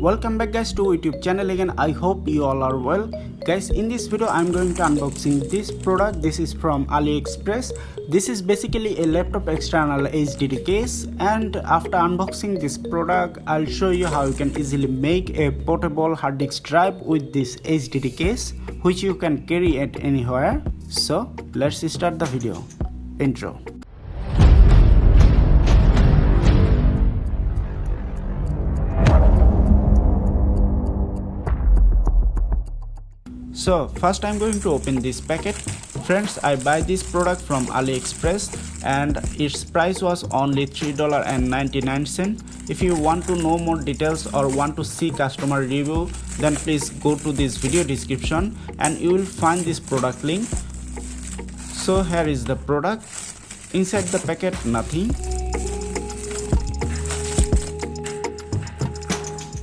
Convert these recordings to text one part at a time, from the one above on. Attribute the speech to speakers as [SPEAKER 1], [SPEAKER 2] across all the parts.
[SPEAKER 1] Welcome back guys to YouTube channel again. I hope you all are well. Guys, in this video I'm going to unboxing this product. This is from AliExpress. This is basically a laptop external HDD case, and after unboxing this product I'll show you how you can easily make a portable hard disk drive with this HDD case which you can carry it anywhere. So let's start the video. Intro. So first I'm going to open this packet. Friends, I buy this product from AliExpress and its price was only $3.99. If you want to know more details or want to see customer review, then please go to this video description and you will find this product link. So here is the product. Inside the packet nothing.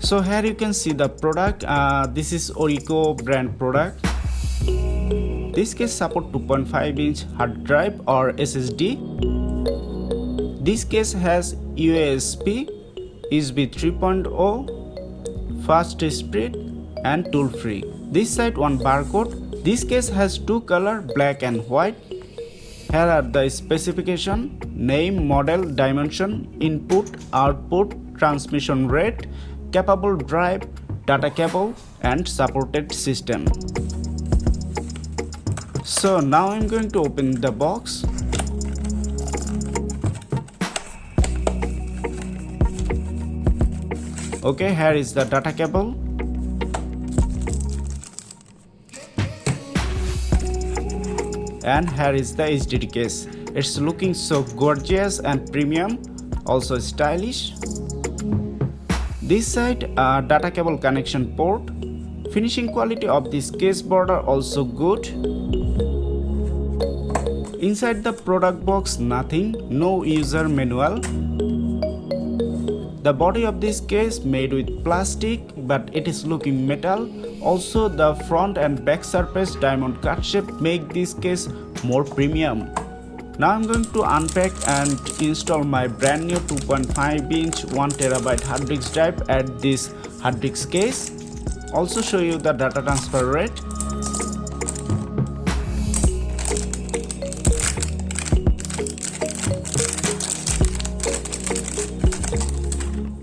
[SPEAKER 1] So here you can see the product. This is Orico brand product. This case support 2.5-inch hard drive or SSD. This case has USB, USB 3.0, fast speed and tool free. This side one barcode. This case has two color, black and white. Here are the specification: name, model, dimension, input, output, transmission rate, capable drive, data cable and supported system. So now I'm going to open the box. Okay, here is the data cable. And here is the HDD case. It's looking so gorgeous and premium, also stylish. This side data cable connection port. Finishing quality of this case border also good. Inside the product box nothing, no user manual. The body of this case made with plastic but it is looking metal. Also the front and back surface diamond cut shape make this case more premium. Now I'm going to unpack and install my brand new 2.5-inch 1TB hard disk drive at this hard disk case. Also show you the data transfer rate.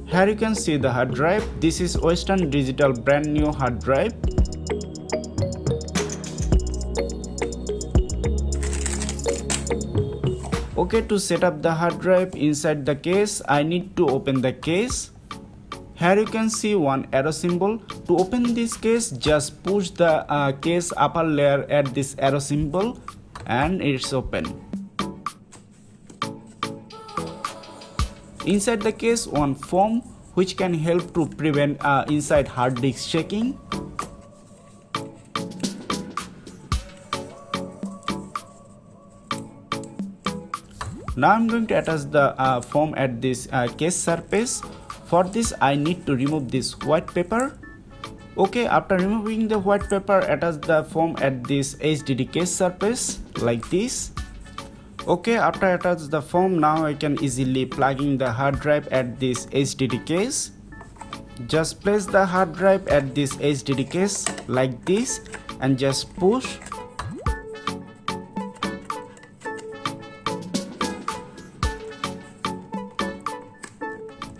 [SPEAKER 1] Here you can see the hard drive. This is Western Digital brand new hard drive. Okay, to set up the hard drive inside the case, I need to open the case. Here you can see one arrow symbol. To open this case, just push the case upper layer at this arrow symbol and it's open. Inside the case, one foam which can help to prevent inside hard disk shaking. Now I'm going to attach the foam at this case surface. For this I need to remove this white paper. Okay, after removing the white paper, attach the foam at this HDD case surface like this. Okay, after attach the foam, now I can easily plug in the hard drive at this HDD case. Just place the hard drive at this HDD case like this and just push.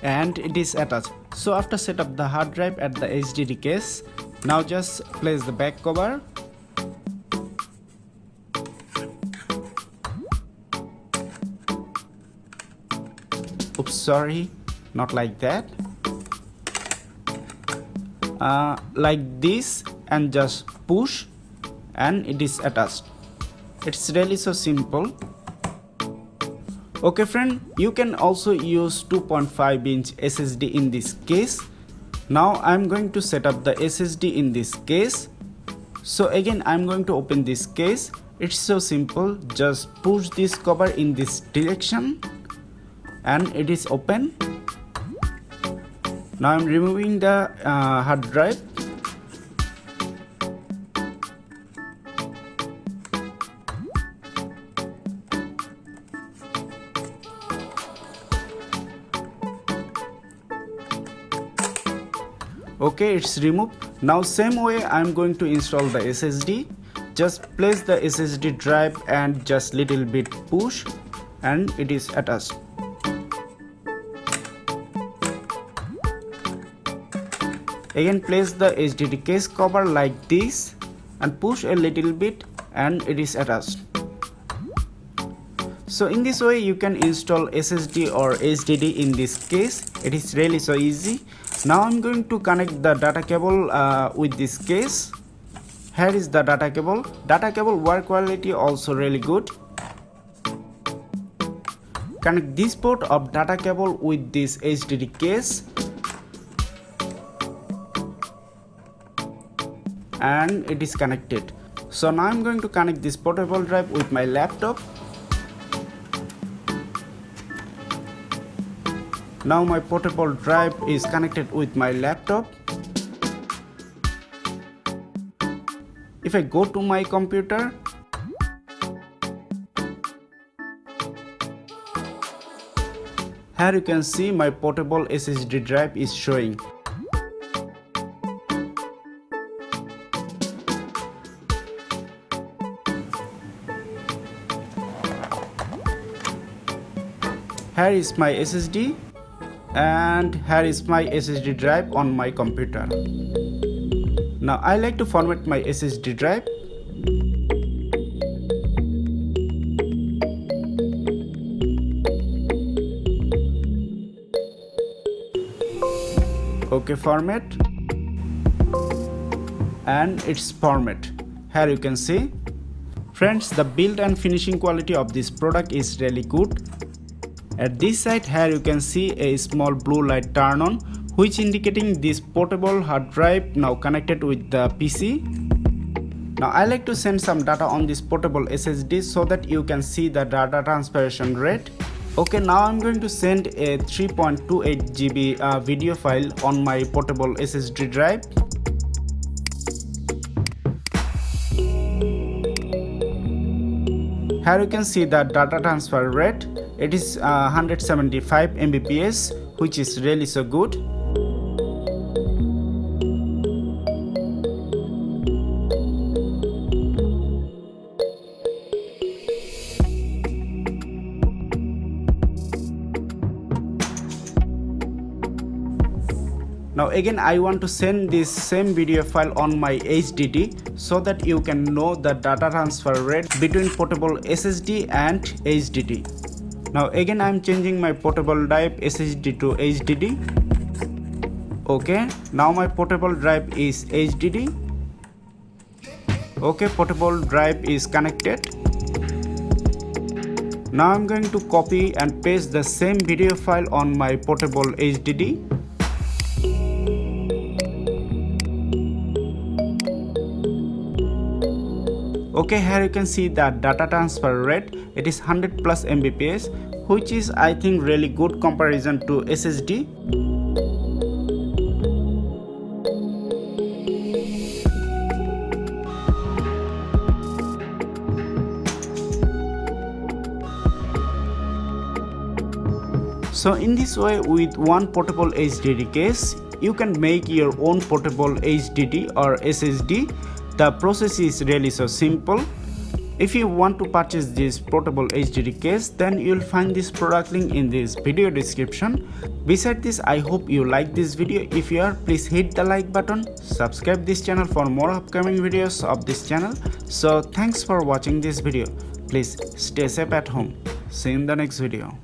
[SPEAKER 1] And it is attached. So after set up the hard drive at the HDD case, now just place the back cover. Oops, sorry, not like that. Like this and just push and it is attached. It's really so simple. Okay friend, you can also use 2.5-inch SSD in this case. Now I'm going to set up the SSD in this case. So again I'm going to open this case. It's so simple, just push this cover in this direction and it is open. Now I'm removing the hard drive. Okay, it's removed. Now same way I'm going to install the SSD. Just place the SSD drive and just little bit push and it is attached. Again place the HDD case cover like this and push a little bit and it is attached. So in this way you can install SSD or HDD in this case. It is really so easy. Now I'm going to connect the data cable with this case. Here is the data cable. Data cable wire quality also really good. Connect this port of data cable with this HDD case. And it is connected. So now I'm going to connect this portable drive with my laptop. Now my portable drive is connected with my laptop. If I go to my computer, here you can see my portable SSD drive is showing. Here is my SSD and here is my SSD drive on my computer. Now I like to format my SSD drive. Okay, format, and it's format. Here you can see. Friends, the build and finishing quality of this product is really good. At this side, here you can see a small blue light turn on, which indicating this portable hard drive now connected with the PC. Now I like to send some data on this portable SSD so that you can see the data transmission rate. Okay, now I'm going to send a 3.28 GB video file on my portable SSD drive. Here you can see the data transfer rate. It is 175 Mbps, which is really so good. Now again I want to send this same video file on my HDD so that you can know the data transfer rate between portable SSD and HDD. Now again I am changing my portable drive SSD to HDD. Okay, now my portable drive is HDD. Okay, portable drive is connected. Now I am going to copy and paste the same video file on my portable HDD. Okay, here you can see that data transfer rate. It is 100 plus Mbps, which is I think really good comparison to SSD. So in this way, with one portable HDD case, you can make your own portable HDD or SSD. The process is really so simple. If you want to purchase this portable HDD case, then you'll find this product link in this video description. Besides this, I hope you like this video. If you are, please hit the like button, subscribe this channel for more upcoming videos of this channel. So thanks for watching this video. Please stay safe at home. See you in the next video.